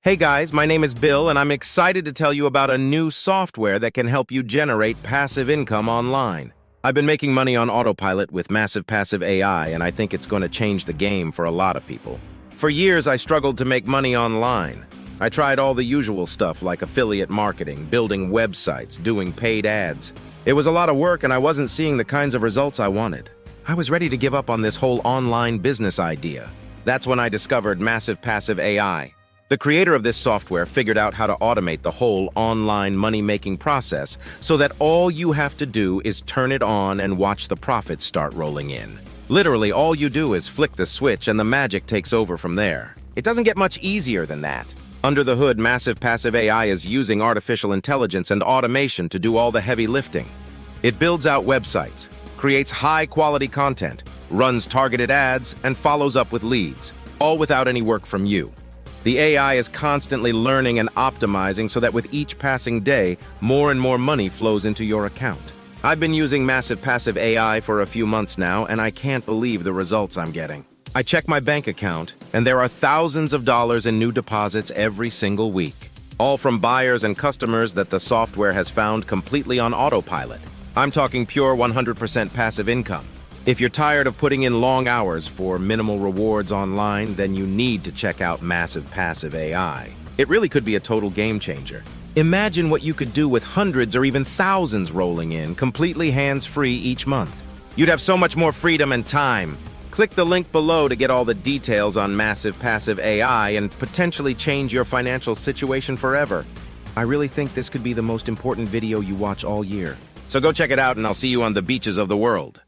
Hey guys, my name is Bill, and I'm excited to tell you about a new software that can help you generate passive income online. I've been making money on autopilot with Massive Passive AI, and I think it's going to change the game for a lot of people. For years, I struggled to make money online. I tried all the usual stuff like affiliate marketing, building websites, doing paid ads. It was a lot of work, and I wasn't seeing the kinds of results I wanted. I was ready to give up on this whole online business idea. That's when I discovered Massive Passive AI. The creator of this software figured out how to automate the whole online money-making process so that all you have to do is turn it on and watch the profits start rolling in. Literally, all you do is flick the switch and the magic takes over from there. It doesn't get much easier than that. Under the hood, Massive Passive AI is using artificial intelligence and automation to do all the heavy lifting. It builds out websites, creates high-quality content, runs targeted ads, and follows up with leads, all without any work from you. The AI is constantly learning and optimizing so that with each passing day, more and more money flows into your account. I've been using Massive Passive AI for a few months now, and I can't believe the results I'm getting. I check my bank account, and there are thousands of dollars in new deposits every single week, all from buyers and customers that the software has found completely on autopilot. I'm talking pure 100% passive income. If you're tired of putting in long hours for minimal rewards online, then you need to check out Massive Passive AI. It really could be a total game changer. Imagine what you could do with hundreds or even thousands rolling in, completely hands-free each month. You'd have so much more freedom and time. Click the link below to get all the details on Massive Passive AI and potentially change your financial situation forever. I really think this could be the most important video you watch all year. So go check it out, and I'll see you on the beaches of the world.